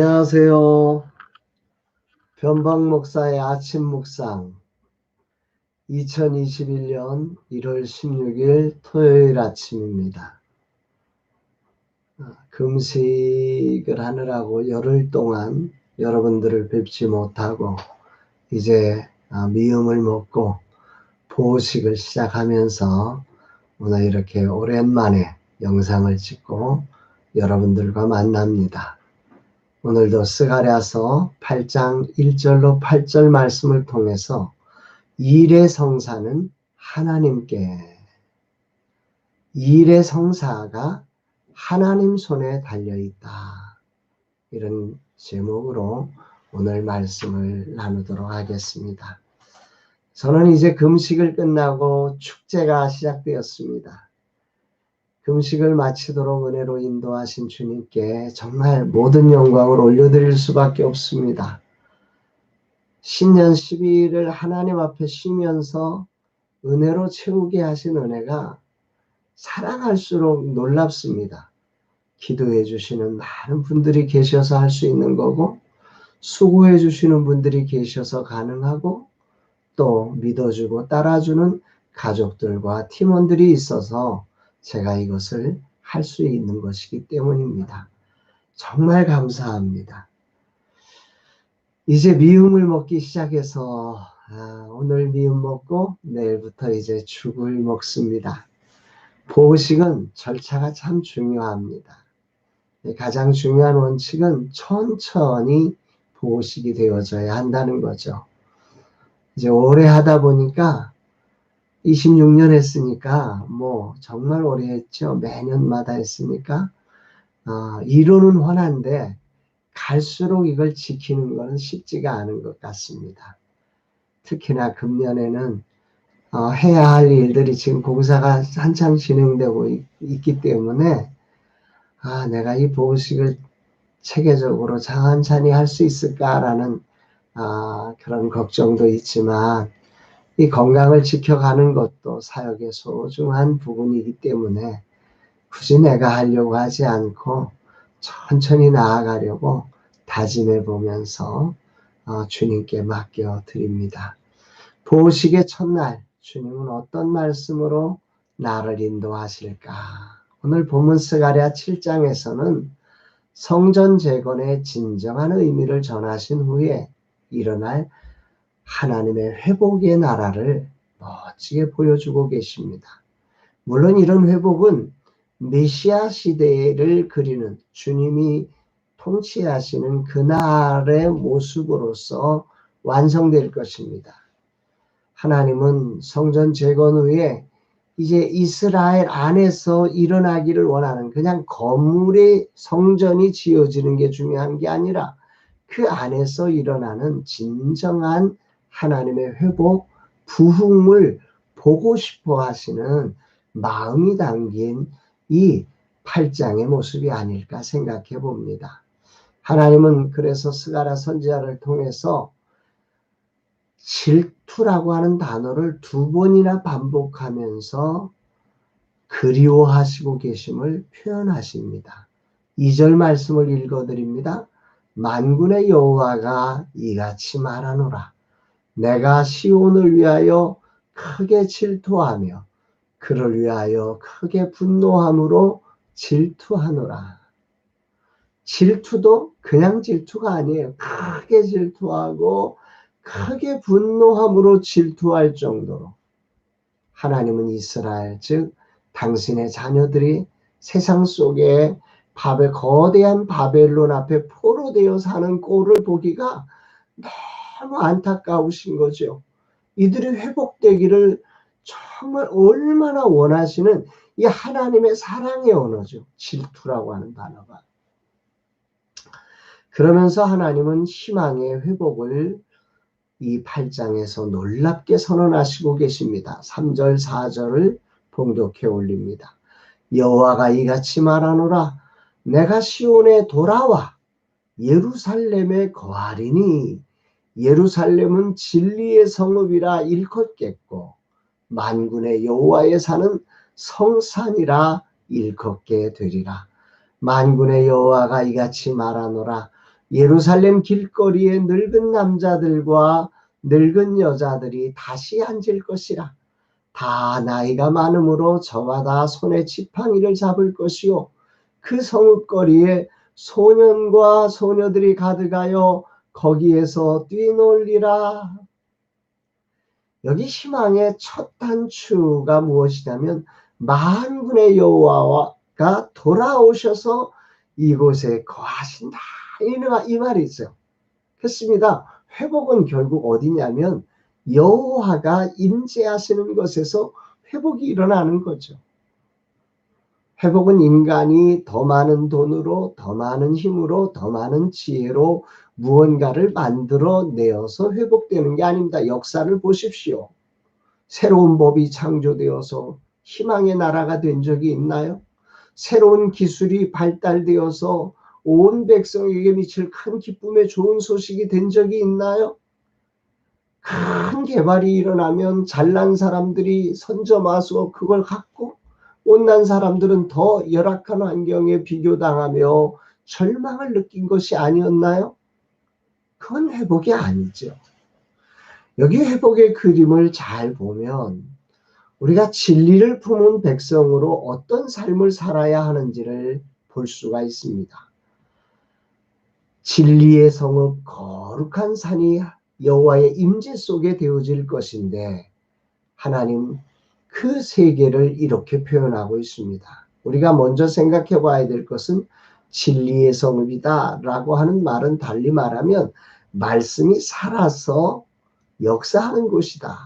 안녕하세요. 변방 목사의 아침 묵상 2021년 1월 16일 토요일 아침입니다. 금식을 하느라고 열흘 동안 여러분들을 뵙지 못하고 이제 미음을 먹고 보호식을 시작하면서 오늘 이렇게 오랜만에 영상을 찍고 여러분들과 만납니다. 오늘도 스가랴서 8장 1절로 8절 말씀을 통해서 일의 성사는 하나님께, 일의 성사가 하나님 손에 달려있다. 이런 제목으로 오늘 말씀을 나누도록 하겠습니다. 저는 이제 금식을 끝나고 축제가 시작되었습니다. 금식을 마치도록 은혜로 인도하신 주님께 정말 모든 영광을 올려드릴 수밖에 없습니다. 신년 12일을 하나님 앞에 쉬면서 은혜로 채우게 하신 은혜가 살아갈수록 놀랍습니다. 기도해 주시는 많은 분들이 계셔서 할 수 있는 거고, 수고해 주시는 분들이 계셔서 가능하고, 또 믿어주고 따라주는 가족들과 팀원들이 있어서 제가 이것을 할 수 있는 것이기 때문입니다. 정말 감사합니다. 이제 미음을 먹기 시작해서 오늘 미음 먹고 내일부터 이제 죽을 먹습니다. 보호식은 절차가 참 중요합니다. 가장 중요한 원칙은 천천히 보호식이 되어져야 한다는 거죠. 이제 오래 하다 보니까 26년 했으니까 정말 오래 했죠. 매년마다 했으니까 이론은 훤한데 갈수록 이걸 지키는 것은 쉽지가 않은 것 같습니다. 특히나 금년에는 해야 할 일들이 지금 공사가 한창 진행되고 있기 때문에 내가 이 보호식을 체계적으로 찬찬히 할 수 있을까라는 그런 걱정도 있지만 이 건강을 지켜가는 것도 사역의 소중한 부분이기 때문에 굳이 내가 하려고 하지 않고 천천히 나아가려고 다짐해 보면서 주님께 맡겨 드립니다. 보호식의 첫날 주님은 어떤 말씀으로 나를 인도하실까? 오늘 본문 스가랴 7장에서는 성전 재건의 진정한 의미를 전하신 후에 일어날 하나님의 회복의 나라를 멋지게 보여주고 계십니다. 물론 이런 회복은 메시아 시대를 그리는 주님이 통치하시는 그날의 모습으로서 완성될 것입니다. 하나님은 성전 재건 후에 이제 이스라엘 안에서 일어나기를 원하는 그냥 건물의 성전이 지어지는 게 중요한 게 아니라 그 안에서 일어나는 진정한 하나님의 회복, 부흥을 보고 싶어 하시는 마음이 담긴 이 8장의 모습이 아닐까 생각해 봅니다. 하나님은 그래서 스가랴 선지자를 통해서 질투라고 하는 단어를 2번이나 반복하면서 그리워하시고 계심을 표현하십니다. 2절 말씀을 읽어드립니다. 만군의 여호와가 이같이 말하노라. 내가 시온을 위하여 크게 질투하며 그를 위하여 크게 분노함으로 질투하노라. 질투도 그냥 질투가 아니에요. 크게 질투하고 크게 분노함으로 질투할 정도로 하나님은 이스라엘, 즉 당신의 자녀들이 세상 속에 거대한 바벨론 앞에 포로되어 사는 꼴을 보기가 너무 안타까우신 거죠. 이들이 회복되기를 정말 얼마나 원하시는 이 하나님의 사랑의 언어죠. 질투라고 하는 단어가. 그러면서 하나님은 희망의 회복을 이 8장에서 놀랍게 선언하시고 계십니다. 3절, 4절을 봉독해 올립니다. 여호와가 이같이 말하노라. 내가 시온에 돌아와 예루살렘에 거하리니 예루살렘은 진리의 성읍이라 일컫겠고 만군의 여호와의 산은 성산이라 일컫게 되리라. 만군의 여호와가 이같이 말하노라. 예루살렘 길거리에 늙은 남자들과 늙은 여자들이 다시 앉을 것이라. 다 나이가 많으므로 저마다 손에 지팡이를 잡을 것이요 그 성읍거리에 소년과 소녀들이 가득하여 거기에서 뛰놀리라. 여기 희망의 첫 단추가 무엇이냐면 만군의 여호와가 돌아오셔서 이곳에 거하신다. 이 말이 있어요. 그렇습니다. 회복은 결국 어디냐면 여호와가 임재하시는 것에서 회복이 일어나는 거죠. 회복은 인간이 더 많은 돈으로, 더 많은 힘으로, 더 많은 지혜로 무언가를 만들어내어서 회복되는 게 아닙니다. 역사를 보십시오. 새로운 법이 창조되어서 희망의 나라가 된 적이 있나요? 새로운 기술이 발달되어서 온 백성에게 미칠 큰 기쁨의 좋은 소식이 된 적이 있나요? 큰 개발이 일어나면 잘난 사람들이 선점와서 그걸 갖고 못난 사람들은 더 열악한 환경에 비교당하며 절망을 느낀 것이 아니었나요? 그건 회복이 아니죠. 여기 회복의 그림을 잘 보면 우리가 진리를 품은 백성으로 어떤 삶을 살아야 하는지를 볼 수가 있습니다. 진리의 성읍 거룩한 산이 여호와의 임재 속에 되어질 것인데 하나님 그 세계를 이렇게 표현하고 있습니다. 우리가 먼저 생각해 봐야 될 것은 진리의 성읍이다 라고 하는 말은 달리 말하면 말씀이 살아서 역사하는 곳이다.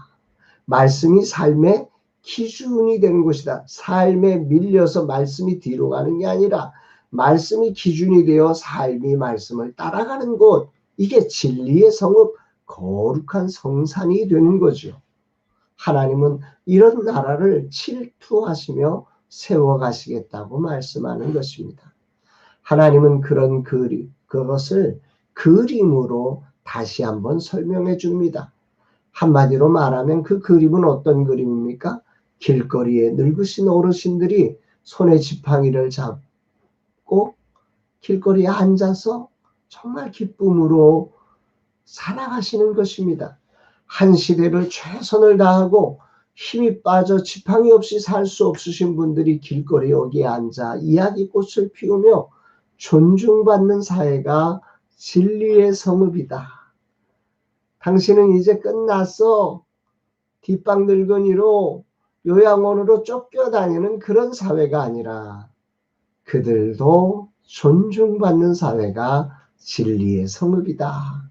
말씀이 삶의 기준이 되는 곳이다. 삶에 밀려서 말씀이 뒤로 가는 게 아니라 말씀이 기준이 되어 삶이 말씀을 따라가는 곳. 이게 진리의 성읍 거룩한 성산이 되는 거죠. 하나님은 이런 나라를 질투하시며 세워가시겠다고 말씀하는 것입니다. 하나님은 그런 그것을 그림으로 다시 한번 설명해 줍니다. 한마디로 말하면 그 그림은 어떤 그림입니까? 길거리에 늙으신 어르신들이 손에 지팡이를 잡고 길거리에 앉아서 정말 기쁨으로 살아가시는 것입니다. 한 시대를 최선을 다하고 힘이 빠져 지팡이 없이 살 수 없으신 분들이 길거리 여기에 앉아 이야기꽃을 피우며 존중받는 사회가 진리의 성읍이다. 당신은 이제 끝났어. 뒷방 늙은이로 요양원으로 쫓겨다니는 그런 사회가 아니라 그들도 존중받는 사회가 진리의 성읍이다.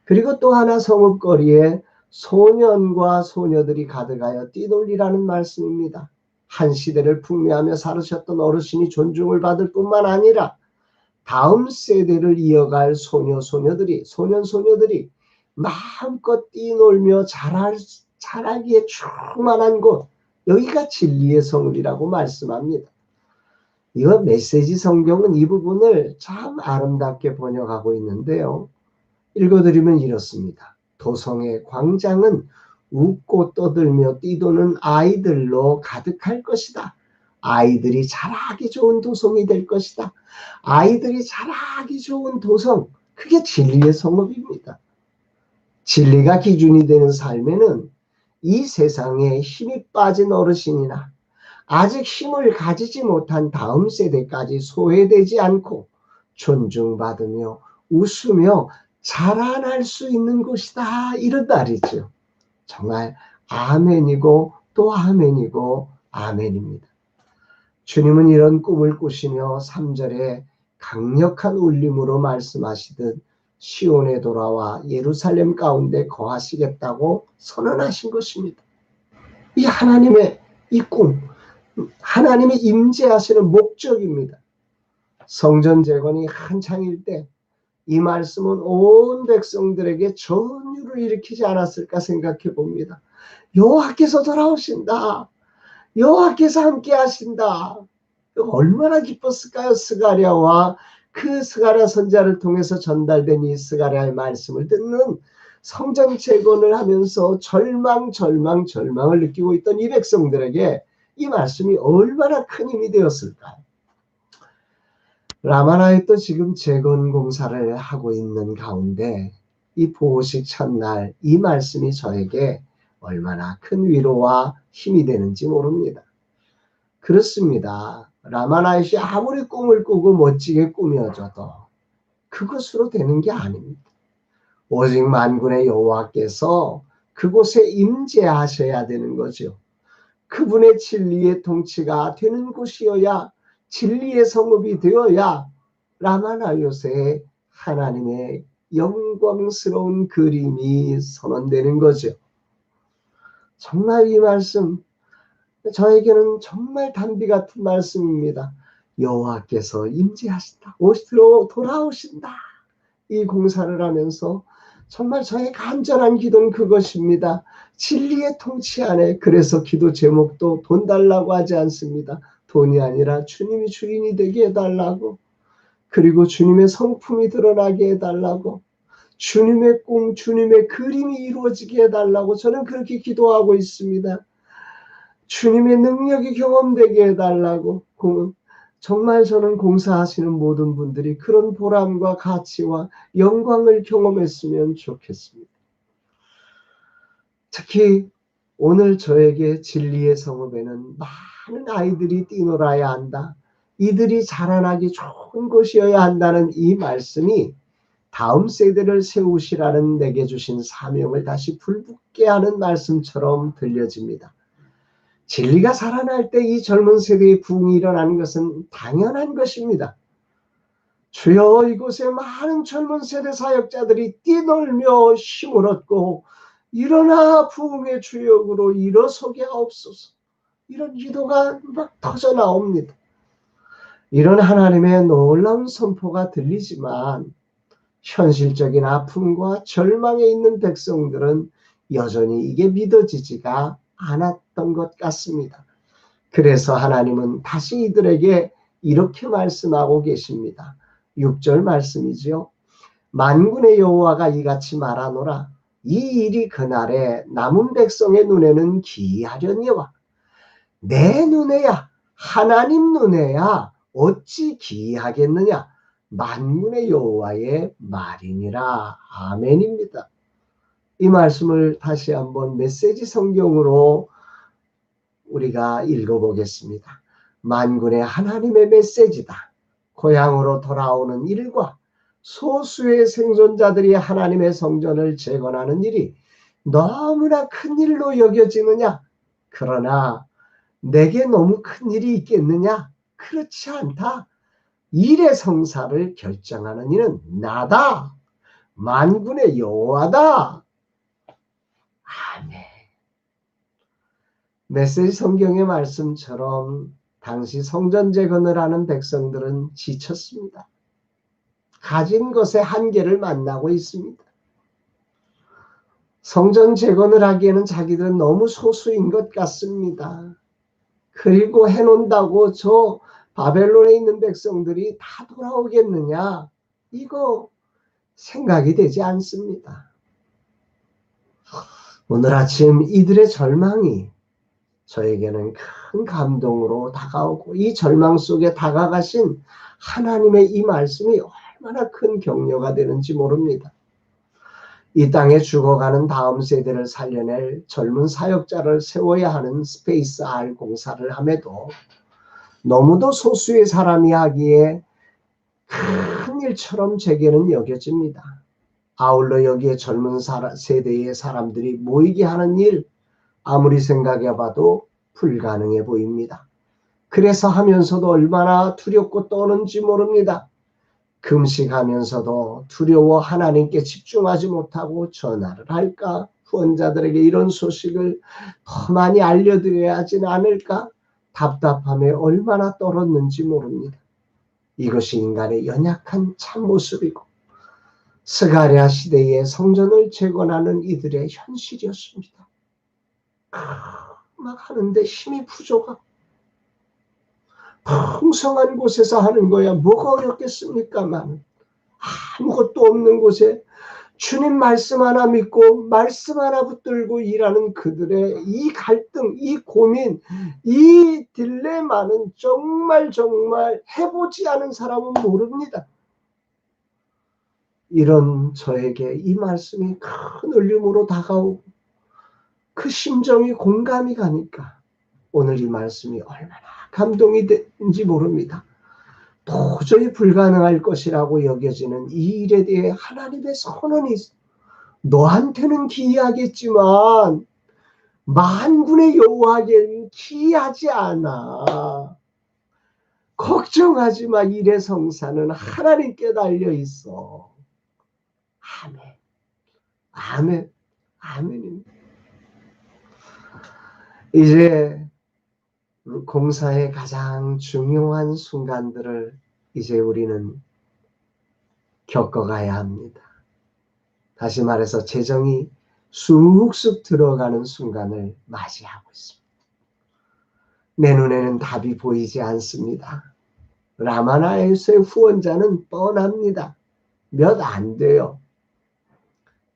그리고 또 하나 성읍거리에 소년과 소녀들이 가득하여 뛰놀리라는 말씀입니다. 한 시대를 풍미하며 살으셨던 어르신이 존중을 받을 뿐만 아니라 다음 세대를 이어갈 소녀소녀들이 마음껏 뛰놀며 자라기에 충만한 곳, 여기가 진리의 성읍이라고 말씀합니다. 이거 메시지 성경은 이 부분을 참 아름답게 번역하고 있는데요. 읽어드리면 이렇습니다. 도성의 광장은 웃고 떠들며 뛰도는 아이들로 가득할 것이다. 아이들이 자라기 좋은 도성이 될 것이다. 아이들이 자라기 좋은 도성, 그게 진리의 성읍입니다. 진리가 기준이 되는 삶에는 이 세상에 힘이 빠진 어르신이나 아직 힘을 가지지 못한 다음 세대까지 소외되지 않고 존중받으며 웃으며 자라날 수 있는 곳이다. 이런 말이죠. 정말 아멘이고 또 아멘이고 아멘입니다. 주님은 이런 꿈을 꾸시며 3절에 강력한 울림으로 말씀하시듯 시온에 돌아와 예루살렘 가운데 거하시겠다고 선언하신 것입니다. 이 하나님의 이 꿈, 하나님이 임재하시는 목적입니다. 성전 재건이 한창일 때 이 말씀은 온 백성들에게 전율을 일으키지 않았을까 생각해 봅니다. 여호와께서 돌아오신다. 여호와께서 함께 하신다. 얼마나 기뻤을까요? 스가랴와 그 스가랴 선지자를 통해서 전달된 이 스가랴의 말씀을 듣는 성전 재건을 하면서 절망을 느끼고 있던 이 백성들에게 이 말씀이 얼마나 큰 힘이 되었을까요? 라마나에 지금 재건 공사를 하고 있는 가운데 이 보호식 첫날 이 말씀이 저에게 얼마나 큰 위로와 힘이 되는지 모릅니다. 그렇습니다. 라마나잇이 아무리 꿈을 꾸고 멋지게 꾸며져도 그것으로 되는 게 아닙니다. 오직 만군의 여호와께서 그곳에 임재하셔야 되는 거죠. 그분의 진리의 통치가 되는 곳이어야, 진리의 성읍이 되어야 라마나요새에 하나님의 영광스러운 그림이 선언되는 거죠. 정말 이 말씀 저에게는 정말 단비 같은 말씀입니다. 여호와께서 임재하신다, 오시러 돌아오신다. 이 공사를 하면서 정말 저의 간절한 기도는 그것입니다. 진리의 통치 안에. 그래서 기도 제목도 돈 달라고 하지 않습니다. 돈이 아니라 주님이 주인이 되게 해달라고, 그리고 주님의 성품이 드러나게 해달라고, 주님의 꿈, 주님의 그림이 이루어지게 해달라고 저는 그렇게 기도하고 있습니다. 주님의 능력이 경험되게 해달라고. 정말 저는 공사하시는 모든 분들이 그런 보람과 가치와 영광을 경험했으면 좋겠습니다. 특히 오늘 저에게 진리의 성읍에는 많은 아이들이 뛰놀아야 한다, 이들이 자라나기 좋은 곳이어야 한다는 이 말씀이 다음 세대를 세우시라는 내게 주신 사명을 다시 불붙게 하는 말씀처럼 들려집니다. 진리가 살아날 때 이 젊은 세대의 부흥이 일어나는 것은 당연한 것입니다. 주여, 이곳에 많은 젊은 세대 사역자들이 뛰놀며 힘을 얻고 일어나 부흥의 주역으로 일어서게 하옵소서. 이런 기도가 막 터져 나옵니다. 이런 하나님의 놀라운 선포가 들리지만 현실적인 아픔과 절망에 있는 백성들은 여전히 이게 믿어지지가 않았던 것 같습니다. 그래서 하나님은 다시 이들에게 이렇게 말씀하고 계십니다. 6절 말씀이지요. 만군의 여호와가 이같이 말하노라. 이 일이 그날에 남은 백성의 눈에는 기이하려니와 내 눈에야, 하나님 눈에야 어찌 기이하겠느냐. 만군의 여호와의 말이니라. 아멘입니다. 이 말씀을 다시 한번 메시지 성경으로 우리가 읽어보겠습니다. 만군의 하나님의 메시지다. 고향으로 돌아오는 일과 소수의 생존자들이 하나님의 성전을 재건하는 일이 너무나 큰 일로 여겨지느냐? 그러나 내게 너무 큰 일이 있겠느냐? 그렇지 않다. 일의 성사를 결정하는 이는 나다. 만군의 여호와다. 아멘. 메시지 성경의 말씀처럼 당시 성전 재건을 하는 백성들은 지쳤습니다. 가진 것의 한계를 만나고 있습니다. 성전 재건을 하기에는 자기들은 너무 소수인 것 같습니다. 그리고 해놓는다고 저 바벨론에 있는 백성들이 다 돌아오겠느냐? 이거 생각이 되지 않습니다. 오늘 아침 이들의 절망이 저에게는 큰 감동으로 다가오고, 이 절망 속에 다가가신 하나님의 이 말씀이 얼마나 큰 격려가 되는지 모릅니다. 이 땅에 죽어가는 다음 세대를 살려낼 젊은 사역자를 세워야 하는 스페이스 R 공사를 함에도 너무도 소수의 사람이 하기에 큰 일처럼 제게는 여겨집니다. 아울러 여기에 젊은 세대의 사람들이 모이게 하는 일, 아무리 생각해봐도 불가능해 보입니다. 그래서 하면서도 얼마나 두렵고 떠는지 모릅니다. 금식하면서도 두려워 하나님께 집중하지 못하고 전화를 할까? 후원자들에게 이런 소식을 더 많이 알려드려야 하진 않을까? 답답함에 얼마나 떨었는지 모릅니다. 이것이 인간의 연약한 참모습이고 스가랴 시대의 성전을 재건하는 이들의 현실이었습니다. 막 하는데 힘이 부족하고 풍성한 곳에서 하는 거야 뭐가 어렵겠습니까만, 아무것도 없는 곳에 주님 말씀 하나 믿고 말씀 하나 붙들고 일하는 그들의 이 갈등, 이 고민, 이 딜레마는 정말 해보지 않은 사람은 모릅니다. 이런 저에게 이 말씀이 큰 울림으로 다가오고 그 심정이 공감이 가니까 오늘 이 말씀이 얼마나 감동이 된지 모릅니다. 도저히 불가능할 것이라고 여겨지는 이 일에 대해 하나님의 선언이 너한테는 기이하겠지만 만군의 여호와에게는 기이하지 않아. 걱정하지 마. 일의 성사는 하나님께 달려 있어. 아멘. 아멘. 아멘입니다. 이제 공사의 가장 중요한 순간들을 이제 우리는 겪어가야 합니다. 다시 말해서 재정이 쑥쑥 들어가는 순간을 맞이하고 있습니다. 내 눈에는 답이 보이지 않습니다. 라마나에서의 후원자는 뻔합니다. 몇 안 돼요.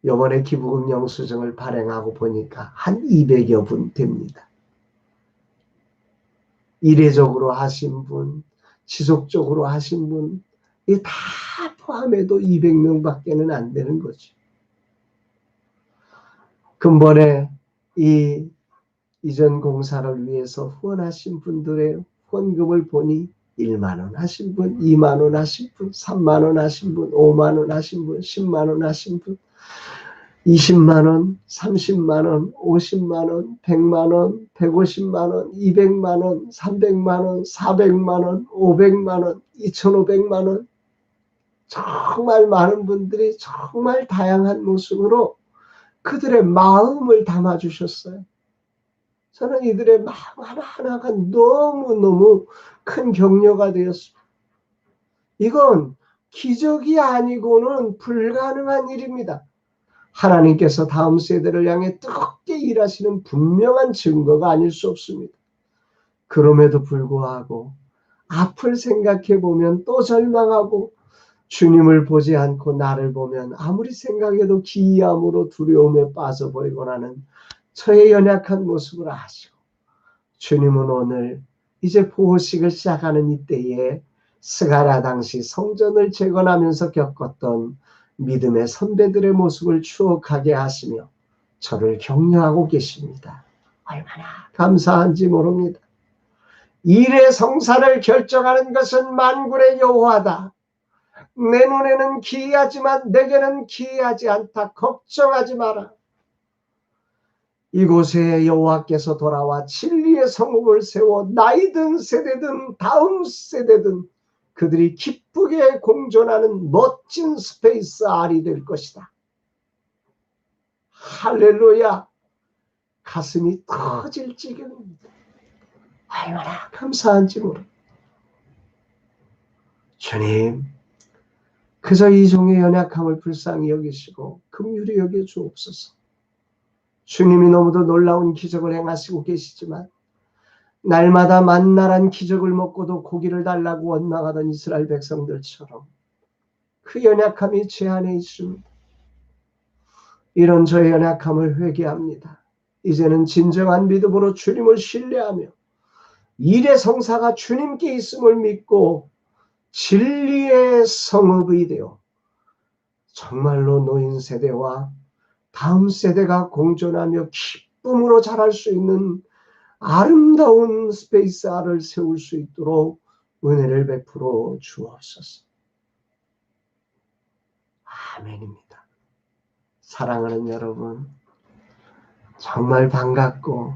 이번에 기부금 영수증을 발행하고 보니까 한 200여 분 됩니다. 이례적으로 하신 분, 지속적으로 하신 분, 이 다 포함해도 200명밖에는 안 되는 거죠. 근본에 이 이전 공사를 위해서 후원하신 분들의 후원금을 보니 1만 원 하신 분, 2만 원 하신 분, 3만 원 하신 분, 5만 원 하신 분, 10만 원 하신 분, 20만 원, 30만 원, 50만 원, 100만 원, 150만 원, 200만 원, 300만 원, 400만 원, 500만 원, 2,500만 원. 정말 많은 분들이 정말 다양한 모습으로 그들의 마음을 담아주셨어요. 저는 이들의 마음 하나하나가 너무너무 큰 격려가 되었습니다. 이건 기적이 아니고는 불가능한 일입니다. 하나님께서 다음 세대를 향해 뜨겁게 일하시는 분명한 증거가 아닐 수 없습니다. 그럼에도 불구하고 앞을 생각해 보면 또 절망하고 주님을 보지 않고 나를 보면 아무리 생각해도 기이함으로 두려움에 빠져버리곤 하는 저의 연약한 모습을 아시고 주님은 오늘 이제 보호식을 시작하는 이때에 스가랴 당시 성전을 재건하면서 겪었던 믿음의 선배들의 모습을 추억하게 하시며 저를 격려하고 계십니다. 얼마나 감사한지 모릅니다. 일의 성사를 결정하는 것은 만군의 여호와다. 내 눈에는 기이하지만 내게는 기이하지 않다. 걱정하지 마라. 이곳에 여호와께서 돌아와 진리의 성읍을 세워 나이든 세대든 다음 세대든 그들이 기쁘게 공존하는 멋진 스페이스 R이 될 것이다. 할렐루야. 가슴이 터질 지경입니다. 얼마나 감사한지 모르. 주님, 그저 이 종의 연약함을 불쌍히 여기시고 긍휼히 여겨 주옵소서. 주님이 너무도 놀라운 기적을 행하시고 계시지만 날마다 만나란 기적을 먹고도 고기를 달라고 원망하던 이스라엘 백성들처럼 그 연약함이 제 안에 있습니다. 이런 저의 연약함을 회개합니다. 이제는 진정한 믿음으로 주님을 신뢰하며 일의 성사가 주님께 있음을 믿고 진리의 성읍이 되어 정말로 노인 세대와 다음 세대가 공존하며 기쁨으로 자랄 수 있는 아름다운 스페이스 R을 세울 수 있도록 은혜를 베풀어 주옵소서. 아멘입니다. 사랑하는 여러분, 정말 반갑고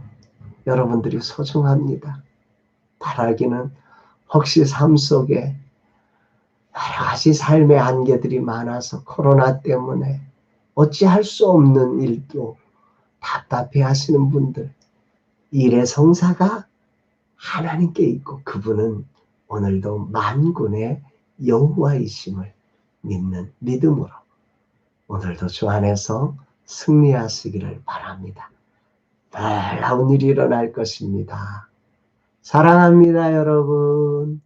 여러분들이 소중합니다. 바라기는 혹시 삶 속에 여러 가지 삶의 한계들이 많아서 코로나 때문에 어찌할 수 없는 일도 답답해 하시는 분들, 일의 성사가 하나님께 있고 그분은 오늘도 만군의 여호와이심을 믿는 믿음으로 오늘도 주 안에서 승리하시기를 바랍니다. 놀라운 일이 일어날 것입니다. 사랑합니다, 여러분.